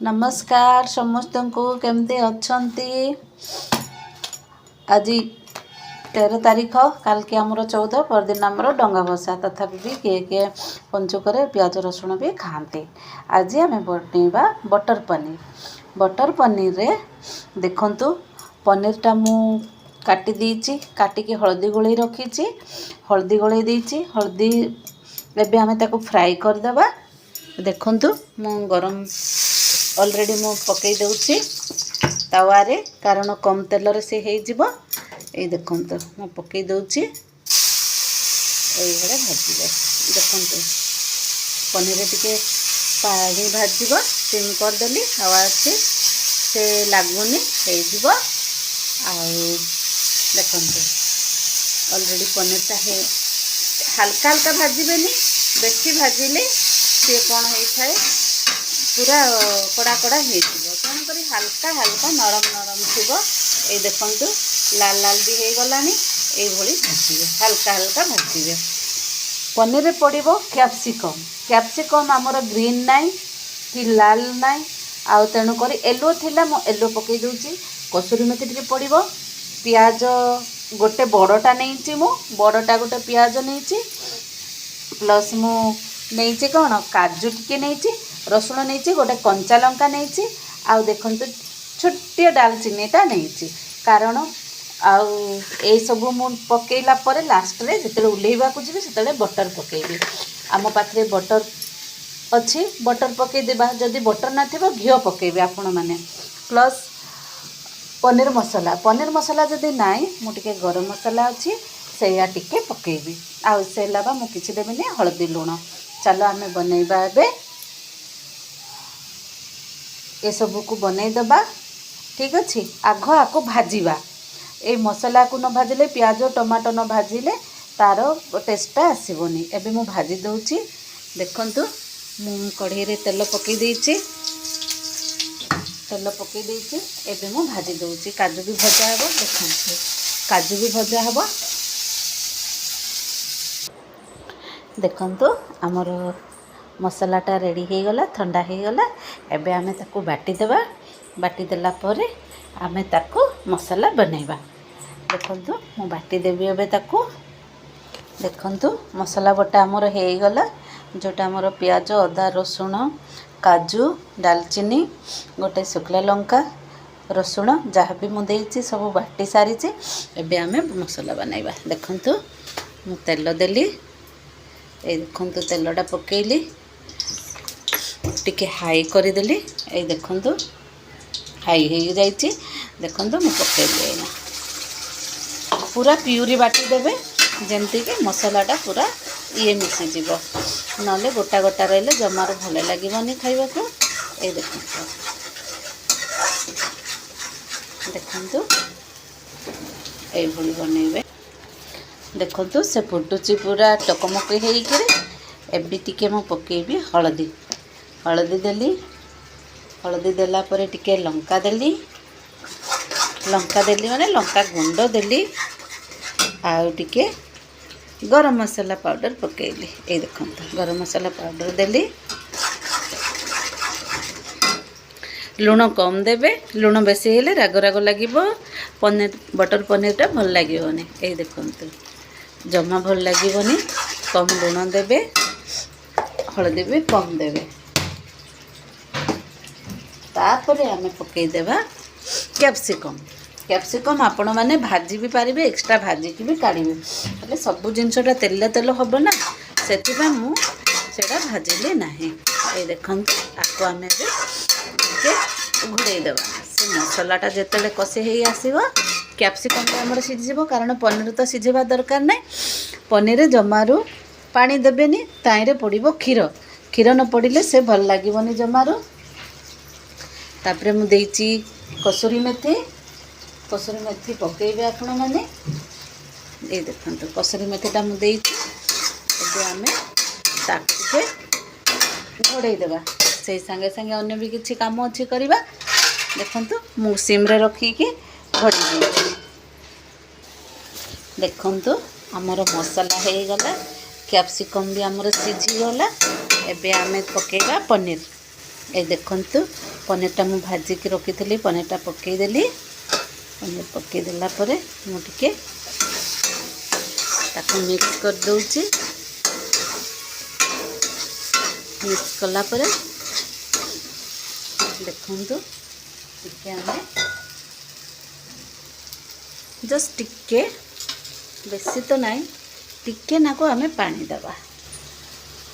नमस्कार समस्त को केमती अच्छी आज 13 तारीख काल के आमर 14 परदिन आमर डंगा भसा तथापि भी किए पंचुक प्याज रसुण भी खाते। आज आम बनैबा बटर पनीर रे देखंतु पनीरटा मु काटी देछि काटिकी हळदी गोळई रखी हळदी गोळई देछि हळदी एबे आमे ताको फ्राई कर देबा। देखंतु मु गरम ऑलरेडी मु पकई दउछि तवा रे कारण कम तेल रे से हे जिवो। ए देखंतु मु पकई दउछि एई भले भाजिबो। देखंतु पनीर टिके पानी भाजिबो सिम कर देली हवा अछि से लागुनी हे जिवो। आ देखंतु ऑलरेडी पनीर ता हे हल्का हल्का भाजिबेनी बेसी भाजिले से कोन होई थाए पूरा कड़ा कड़ा हो तेणुक हल्का हल्का नरम नरम थी। ये देखंतु लाल लाल भी हो गलानी ये भाजिबे हल्का हल्का भाजिबे। पनीर पड़ो कैप्सिकम आमर ग्रीन नाई कि लाल नाई आउ तेणुक येलो थिला मो येलो पकई दूची। कसुरी मेथी टिके पड़ो पियाज गोटे बड़टा नहीं मु बड़टा गोटे पियाज नहीं प्लस मु नहीं कौन काजू टिके नहीं रसुण नहीं गोटे कंचा लंका नहीं आउ देखंतु छोटिया डालचीनीटा नहीं कारण आउ ए सब मु पकेला परे लास्ट रे जेते उल्लेइबा को जिबे सेते बटर पकेबी। आम पाखरे बटर अच्छी बटर पकई देबा जदि बटर ना थिबो घिओ पकेबे आपण माने प्लस पनीर मसाला जदि नाई मु टिके गरम मसाला अच्छी सेया टिके पकेबी। आउ से लाबा मु किछि देबिनी हळदी लूण। चलो आमे बनैबा एबे ये सब को बनई दबा ठीक अच्छे। आग आको भाजीबा ए मसला को न भाजिले प्याज टमाटो न भाजिले तार टेस्टा आसबनी। एबे मु भाजी दउची देखंतु मु कढ़ई रे तेल पकई देइची एबे मु भाजी दउची। काजू भी भजा हबो देखंतु काजू भी भजा हबो। देखंतु हमर मसलाटा रेडी हो गला ठंडा हो गला। एबे आमे ताको बाटी देबा बाटी देला परे आमे ताको मसला बनैबा। देखंतु मु बाटी देबी एबे ताको। देखंतु मसला बटा हमर हो गला जोटा हमर प्याज अदा रसुण काजू दालचीनी गोटे शुक्ला लंका रसुण जहाँ भी मु देइछि सब बाटी सारी छि। एबे आमे मसला बनैबा। देखंतु मु तेल देली ए देखंतु तेलटा पकेइली टिके हाई करदेली ए देखंतु हाई हो जाइए। देखंतु मु पकेइली एना पूरा प्यूरी बाटी देबे जेमती कि मसलाटा पूरा ये मिसी जीवो नले गोटा गोटा रहिले जमार भले लागिबनी खाइबा को। ए देखंतु ए भली बनैबे। देखंतु से फुटुची पूरा टकमक हेइकरे एबी टिके मु पकेइबी हळदी देली हळदी देला परे टिके लंका देली माने लंका गुंड देली आउ टिके गरम मसाला पाउडर पकेइली। ए देखंतु गरम मसाला पाउडर देली लूण कम देबे लूण बेसी हेले राग राग लागिबो पनीर बटर पनीरटा भल लागिबोनी। ए देखंतु जमा भल लागिबोनी कम लूण देबे हळदी भी कम देबे। तापरे आमे पकई देबा कैप्सिकम आपण माने भाजी भी पारिबे एक्स्ट्रा भाजी की भी काढिबे એટલે सब जिनसटा तेल तेल हबो ना सेति मु सेटा भाजिले नाही। ए देखंतु आको आमे के घुड़े देबा से मसलाटा जेतेले कसे हेई आसीबो कैप्सिकम हमर सिझि जिवो कारण पनीर तो सिझेबा दरकार नै। पनीर जमारू पानी देबेनी ताइरे पड़िबो क्षीर न पड़िले से भल लागिबोनी जमारू। तापरे मु देइची कसुरी मेथी पकेइबे आपण माने। ए देखंतु कसुरी मेथीटा मु देइची एबे आमे ताके घोड़े देबा से संगे संगे अन्य भी किछि काम अछि करबा। देखंतु मु सिम रे रखी के घोड़ी देइची। देखंतु हमर मसाला हे गला कैप्सिकम भी हमर सिझी गला। एबे आमे पकेइबा पनीर। ए देखंतु पनीरटा मु भाजिकी रखी पनीरटा पकईदेली। पनीर पकईदेला मुझे ताको मिक्स कर दूची। मिक्स कलापर देखु टिके आमे जस्ट टिके बेसी तो नहीं टिके नाको आमे पानी दबा।